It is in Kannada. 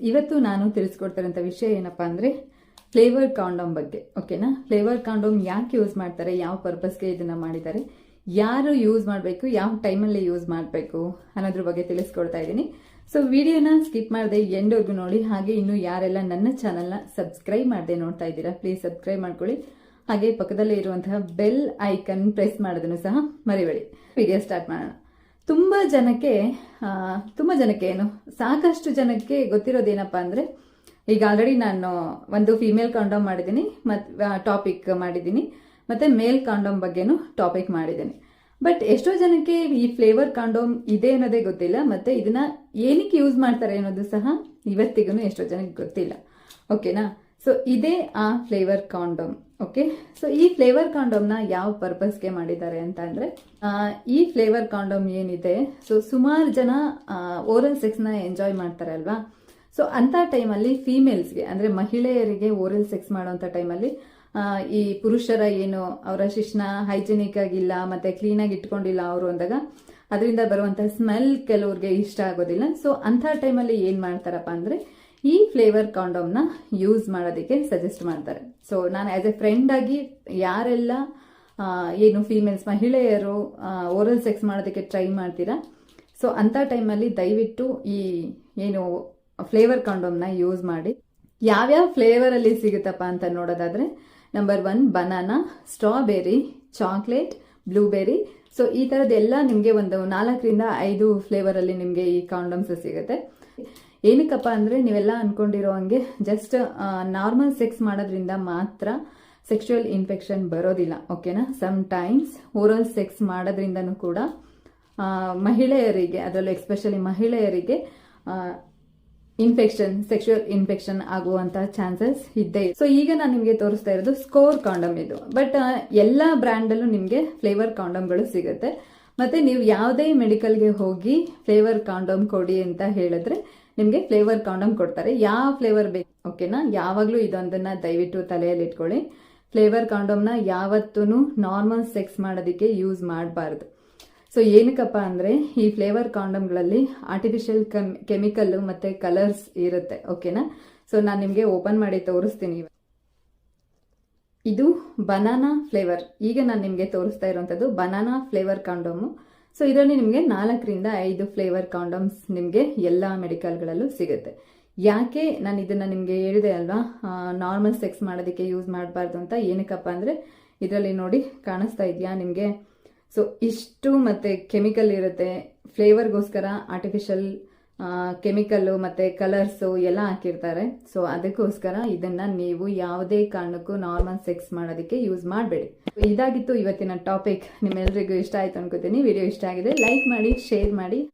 ಇವತ್ತು ನಾನು ತಿಳಿಸ್ಕೊಡ್ತಿರೋಂಥ ವಿಷಯ ಏನಪ್ಪಾ ಅಂದ್ರೆ ಫ್ಲೇವರ್ ಕಾಂಡೋಮ್ ಬಗ್ಗೆ. ಓಕೆನಾ? ಫ್ಲೇವರ್ ಕಾಂಡೋಮ್ ಯಾಕೆ ಯೂಸ್ ಮಾಡ್ತಾರೆ, ಯಾವ ಪರ್ಪಸ್ಗೆ ಇದನ್ನ ಮಾಡಿದ್ದಾರೆ, ಯಾರು ಯೂಸ್ ಮಾಡಬೇಕು, ಯಾವ ಟೈಮಲ್ಲಿ ಯೂಸ್ ಮಾಡಬೇಕು ಅನ್ನೋದ್ರ ಬಗ್ಗೆ ತಿಳಿಸ್ಕೊಡ್ತಾ ಇದ್ದೀನಿ. ಸೊ ವಿಡಿಯೋನ ಸ್ಕಿಪ್ ಮಾಡದೆ ಎಂಡ್ವರೆಗೂ ನೋಡಿ. ಹಾಗೆ ಇನ್ನು ಯಾರೆಲ್ಲ ನನ್ನ ಚಾನಲ್ನ ಸಬ್ಸ್ಕ್ರೈಬ್ ಮಾಡದೆ ನೋಡ್ತಾ ಇದ್ದೀರಾ, ಪ್ಲೀಸ್ ಸಬ್ಸ್ಕ್ರೈಬ್ ಮಾಡ್ಕೊಳ್ಳಿ. ಹಾಗೆ ಪಕ್ಕದಲ್ಲೇ ಇರುವಂತಹ ಬೆಲ್ ಐಕನ್ ಪ್ರೆಸ್ ಮಾಡೋದನ್ನು ಸಹ ಮರಿಬೇಡಿ. ವಿಡಿಯೋ ಸ್ಟಾರ್ಟ್ ಮಾಡೋಣ. ತುಂಬಾ ಜನಕ್ಕೆ ಏನು ಸಾಕಷ್ಟು ಜನಕ್ಕೆ ಗೊತ್ತಿರೋದೇನಪ್ಪ ಅಂದ್ರೆ, ಈಗ ಆಲ್ರೆಡಿ ನಾನು ಒಂದು ಫಿಮೇಲ್ ಕಾಂಡೋಮ್ ಮಾಡಿದ್ದೀನಿ, ಟಾಪಿಕ್ ಮಾಡಿದ್ದೀನಿ, ಮತ್ತೆ ಮೇಲ್ ಕಾಂಡೋಮ್ ಬಗ್ಗೆನೂ ಟಾಪಿಕ್ ಮಾಡಿದ್ದೀನಿ. ಬಟ್ ಎಷ್ಟೋ ಜನಕ್ಕೆ ಈ ಫ್ಲೇವರ್ ಕಾಂಡೋಮ್ ಇದೆ ಅನ್ನೋದೇ ಗೊತ್ತಿಲ್ಲ, ಮತ್ತೆ ಇದನ್ನ ಏನಕ್ಕೆ ಯೂಸ್ ಮಾಡ್ತಾರೆ ಅನ್ನೋದು ಸಹ ಇವತ್ತಿಗೂ ಎಷ್ಟೋ ಜನಕ್ಕೆ ಗೊತ್ತಿಲ್ಲ. ಓಕೆನಾ? ಸೊ ಇದೇ ಆ ಫ್ಲೇವರ್ ಕಾಂಡೋಮ್. ಓಕೆ, ಸೊ ಈ ಫ್ಲೇವರ್ ಕಾಂಡೋಮ್ನ ಯಾವ ಪರ್ಪಸ್ಗೆ ಮಾಡಿದ್ದಾರೆ ಅಂತ ಅಂದ್ರೆ, ಈ ಫ್ಲೇವರ್ ಕಾಂಡೋಮ್ ಏನಿದೆ, ಸೊ ಸುಮಾರು ಜನ ಓರಲ್ ಸೆಕ್ಸ್ನ ಎಂಜಾಯ್ ಮಾಡ್ತಾರೆ ಅಲ್ವಾ. ಸೊ ಅಂತ ಟೈಮಲ್ಲಿ ಫೀಮೇಲ್ಸ್ಗೆ ಅಂದ್ರೆ ಮಹಿಳೆಯರಿಗೆ ಓರಲ್ ಸೆಕ್ಸ್ ಮಾಡುವಂತ ಟೈಮಲ್ಲಿ ಈ ಪುರುಷರ ಏನು ಅವರ ಶಿಶ್ನ ಹೈಜಿನಿಕ್ ಆಗಿಲ್ಲ ಮತ್ತೆ ಕ್ಲೀನ್ ಆಗಿ ಇಟ್ಕೊಂಡಿಲ್ಲ ಅವರು ಅಂದಾಗ ಅದರಿಂದ ಬರುವಂತ ಸ್ಮೆಲ್ ಕೆಲವ್ರಿಗೆ ಇಷ್ಟ ಆಗೋದಿಲ್ಲ. ಸೊ ಅಂತ ಟೈಮಲ್ಲಿ ಏನ್ ಮಾಡ್ತಾರಪ್ಪ ಅಂದ್ರೆ ಈ ಫ್ಲೇವರ್ ಕಾಂಡೋಮ್ನ ಯೂಸ್ ಮಾಡೋದಕ್ಕೆ ಸಜೆಸ್ಟ್ ಮಾಡ್ತಾರೆ. ಸೊ ನಾನು ಆಸ್ ಎ ಫ್ರೆಂಡ್ ಆಗಿ ಯಾರೆಲ್ಲ ಏನು ಫೀಮೇಲ್ಸ್ ಮಹಿಳೆಯರು ಓರಲ್ ಸೆಕ್ಸ್ ಮಾಡೋದಕ್ಕೆ ಟ್ರೈ ಮಾಡ್ತೀರಾ, ಸೊ ಅಂತ ಟೈಮಲ್ಲಿ ದಯವಿಟ್ಟು ಈ ಏನು ಫ್ಲೇವರ್ ಕಾಂಡೋಮ್ನ ಯೂಸ್ ಮಾಡಿ. ಯಾವ್ಯಾವ ಫ್ಲೇವರ್ ಅಲ್ಲಿ ಸಿಗುತ್ತಪ್ಪ ಅಂತ ನೋಡೋದಾದ್ರೆ, number 1 banana, strawberry, chocolate, blueberry. So ಈ ತರದೆಲ್ಲ ನಿಮಗೆ ಒಂದು 4ರಿಂದ 5 ಫ್ಲೇವರ್ ಅಲ್ಲಿ ನಿಮಗೆ ಈ ಕಾಂಡೋಮ್ಸ್ ಸಿಗುತ್ತೆ. ಏನಕ್ಕಪ್ಪ ಅಂದ್ರೆ, ನೀವೆಲ್ಲ ಅನ್ಕೊಂಡಿರೋ ಹಂಗೆ ಜಸ್ಟ್ ನಾರ್ಮಲ್ ಸೆಕ್ಸ್ ಮಾಡೋದ್ರಿಂದ ಮಾತ್ರ ಸೆಕ್ಷುವಲ್ ಇನ್ಫೆಕ್ಷನ್ ಬರೋದಿಲ್ಲ. ಓಕೆನಾ? ಸಮ್ ಟೈಮ್ಸ್ ಓರಲ್ ಸೆಕ್ಸ್ ಮಾಡೋದ್ರಿಂದನೂ ಕೂಡ ಮಹಿಳೆಯರಿಗೆ, ಅದರಲ್ಲೂ ಎಸ್ಪೆಷಲಿ ಮಹಿಳೆಯರಿಗೆ ಸೆಕ್ಷುವಲ್ ಇನ್ಫೆಕ್ಷನ್ ಆಗುವಂತ ಚಾನ್ಸಸ್ ಇದ್ದೇ. ಸೊ ಈಗ ನಾನು ನಿಮಗೆ ತೋರಿಸ್ತಾ ಇರೋದು ಸ್ಕೋರ್ ಕಾಂಡಮ್ ಇದು. ಬಟ್ ಎಲ್ಲಾ ಬ್ರ್ಯಾಂಡ್ ಅಲ್ಲೂ ನಿಮಗೆ ಫ್ಲೇವರ್ ಕಾಂಡಮ್ಗಳು ಸಿಗುತ್ತೆ. ಮತ್ತೆ ನೀವು ಯಾವುದೇ ಮೆಡಿಕಲ್ಗೆ ಹೋಗಿ ಫ್ಲೇವರ್ ಕಾಂಡೋಮ್ ಕೊಡಿ ಅಂತ ಹೇಳಿದ್ರೆ ನಿಮಗೆ ಫ್ಲೇವರ್ ಕಾಂಡೋಮ್ ಕೊಡ್ತಾರೆ. ಯಾವ ಫ್ಲೇವರ್ ಬೇಕು. ಓಕೆನಾ? ಯಾವಾಗ್ಲೂ ಇದೊಂದನ್ನ ದಯವಿಟ್ಟು ತಲೆಯಲ್ಲಿ ಇಟ್ಕೊಳ್ಳಿ. ಫ್ಲೇವರ್ ಕಾಂಡೋಮ್ನ ಯಾವತ್ತೂ ನಾರ್ಮಲ್ ಸೆಕ್ಸ್ ಮಾಡೋದಕ್ಕೆ ಯೂಸ್ ಮಾಡಬಾರ್ದು. ಸೊ ಏನಕ್ಕಪ್ಪ ಅಂದ್ರೆ, ಈ ಫ್ಲೇವರ್ ಕಾಂಡಮ್ಗಳಲ್ಲಿ ಆರ್ಟಿಫಿಷಿಯಲ್ ಕೆಮಿಕಲ್ ಮತ್ತೆ ಕಲರ್ಸ್ ಇರುತ್ತೆ. ಓಕೆನಾ? ಸೊ ನಾನು ನಿಮಗೆ ಓಪನ್ ಮಾಡಿ ತೋರಿಸ್ತೀನಿ. ಇದು ಬನಾನಾ ಫ್ಲೇವರ್. ಈಗ ನಾನು ನಿಮಗೆ ತೋರಿಸ್ತಾ ಇರುವಂತದ್ದು ಬನಾನಾ ಫ್ಲೇವರ್ ಕಾಂಡೋಮ್. ಸೊ ಇದರಲ್ಲಿ ನಿಮಗೆ 4ರಿಂದ 5 ಫ್ಲೇವರ್ ಕಾಂಡೋಮ್ಸ್ ನಿಮಗೆ ಎಲ್ಲಾ ಮೆಡಿಕಲ್ಗಳಲ್ಲೂ ಸಿಗುತ್ತೆ. ಯಾಕೆ ನಾನು ಇದನ್ನ ನಿಮಗೆ ಹೇಳಿದೆ ಅಲ್ವಾ, ನಾರ್ಮಲ್ ಸೆಕ್ಸ್ ಮಾಡೋದಕ್ಕೆ ಯೂಸ್ ಮಾಡಬಾರ್ದು ಅಂತ. ಏನಕ್ಕಪ್ಪ ಅಂದ್ರೆ, ಇದರಲ್ಲಿ ನೋಡಿ ಕಾಣಿಸ್ತಾ ಇದೆಯಾ ನಿಮಗೆ? ಸೊ ಇಷ್ಟು ಮತ್ತೆ ಕೆಮಿಕಲ್ ಇರುತ್ತೆ. ಫ್ಲೇವರ್ಗೋಸ್ಕರ ಆರ್ಟಿಫಿಷಿಯಲ್ ಕೆಮಿಕಲ್ ಮತ್ತೆ ಕಲರ್ಸ್ ಎಲ್ಲ ಹಾಕಿರ್ತಾರೆ. ಸೊ ಅದಕ್ಕೋಸ್ಕರ ಇದನ್ನ ನೀವು ಯಾವುದೇ ಕಾರಣಕ್ಕೂ ನಾರ್ಮಲ್ ಸೆಕ್ಸ್ ಮಾಡೋದಕ್ಕೆ ಯೂಸ್ ಮಾಡಬೇಡಿ. ಇದಾಗಿತ್ತು ಇವತ್ತಿನ ಟಾಪಿಕ್. ನಿಮ್ಮೆಲ್ಲರಿಗೂ ಇಷ್ಟ ಆಯ್ತು ಅನ್ಕೋತೀನಿ. ವಿಡಿಯೋ ಇಷ್ಟ ಆಗಿದೆ ಲೈಕ್ ಮಾಡಿ, ಶೇರ್ ಮಾಡಿ.